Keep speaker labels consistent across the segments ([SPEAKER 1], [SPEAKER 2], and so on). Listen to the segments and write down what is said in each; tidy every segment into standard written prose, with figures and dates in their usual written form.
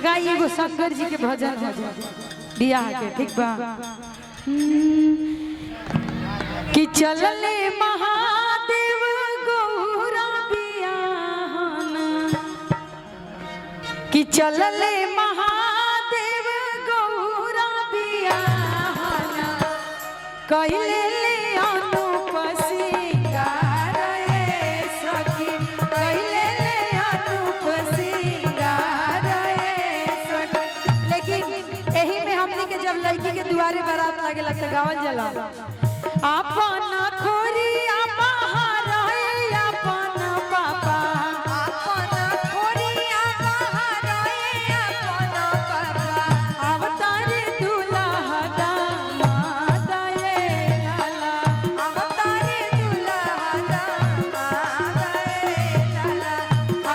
[SPEAKER 1] गाई एगो शंकर जी के भजन हो बियाह के, ठीक बा? कि चलले महादेव गौरा बियाहन, कि चलले महादेव गौरा बियाहन, कइले ले अनुप सिंगार रे सखी, कइले ले अनुप सिंगार रे सखी। लेकिन एही में हमनी के जब लड़की के दुआरे बारात लागे लगता गावल जला अपन खोरिया बाहर अपन पापा,
[SPEAKER 2] अपन खोरिया बाहर अपन पापा,
[SPEAKER 1] अवतार दुल्हा दामाद ये लाला,
[SPEAKER 2] अवतार दुल्हा दामाद ये लाला।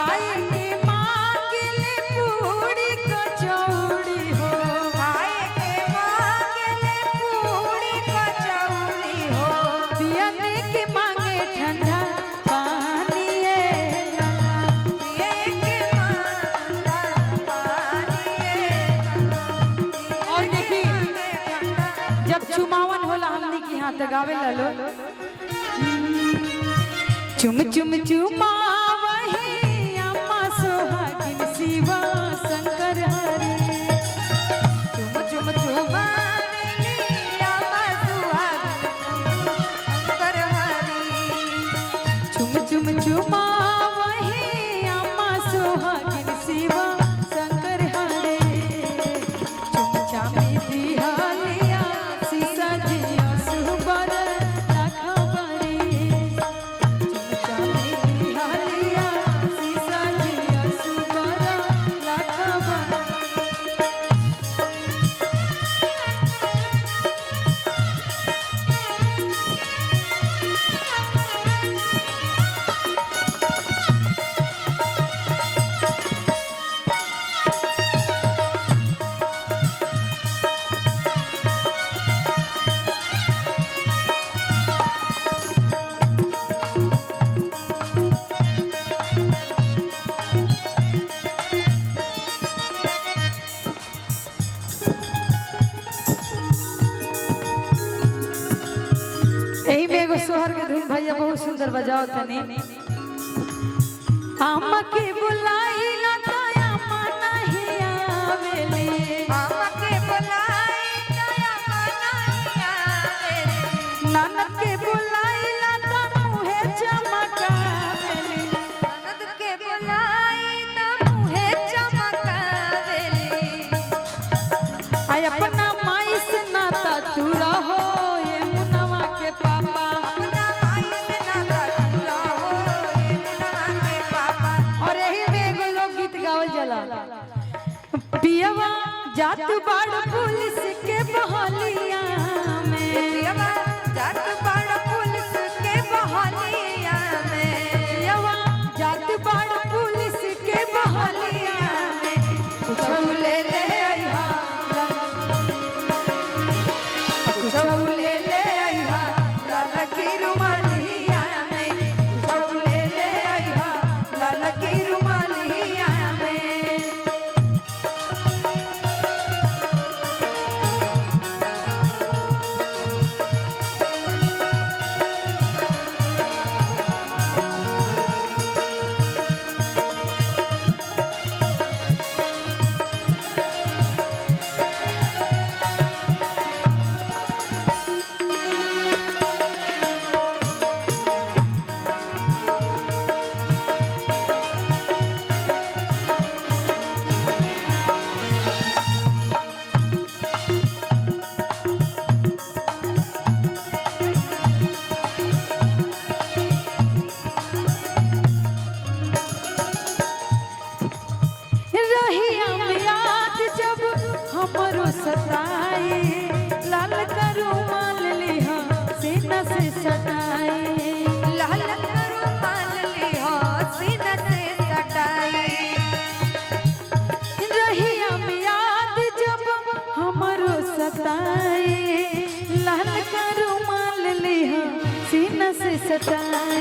[SPEAKER 1] आई के मांगले पूरी कचौड़ी हो,
[SPEAKER 2] भाई के मांगले पूरी कचौड़ी हो,
[SPEAKER 1] पियने के मांगे ठंडा पानी ये लाला।
[SPEAKER 2] पिए के मांगला पानी ये लाला।
[SPEAKER 1] और देखी जब चुमावन होला हमनी के यहाँ तो गावे लो चुम चुम चुमावही अम्मा सोहागिन शिवा शंकर हरे,
[SPEAKER 2] चुम चुम चुमावेली अम्मा सुहागिन शंकर हरी।
[SPEAKER 1] चुम चुम चुमावही अम्मा सोहागिन शिवा शंकर हरे, चुम चामी बिहालिया सीसा जिया सुबर रखबरी, चुम चामी बिहालिया सीसा जिया सुबर रखबरी। एही में एगो सोहर के धुन भैया बहुत सुंदर बजाओ तनी। अम्मा के बुलाइला त अम्मा नहीं आवेले,
[SPEAKER 2] हमके बुलाई दया मनाई आवेली।
[SPEAKER 1] ननद के बुलाइला त मुहे चमकावेले,
[SPEAKER 2] ननद के बुलाई त मुहे चमकावेली।
[SPEAKER 1] आई अपना माई से नाता तू रहो ये मुनवा के पापा।
[SPEAKER 2] अपना भाई से नाता जुड़ा हो ये मुनवा के पापा।
[SPEAKER 1] और एही में एगो लोकगीत गावल जाला पियवा जात बाड़ पुलिस के बहलिया में,
[SPEAKER 2] पियवा जात बाड़ पुलिस के बहलिया में।
[SPEAKER 1] पियवा जात बाड़ पुलिस के बहलिया में, कुछौले ले आइहा कुछौले ले आइहा लाला की रुमालिया में, कुछौले ले आइहा लाला की रुमालिया में। रहिया में याद जब हमरो सताए, लाल का रुमाल लिहा सीना से सटाए,
[SPEAKER 2] लाल करो मान ली हो सीना से सटाई।
[SPEAKER 1] रहिया में याद जब हमरो सताए, लाल का रुमाल लिहा सीना से सटाए।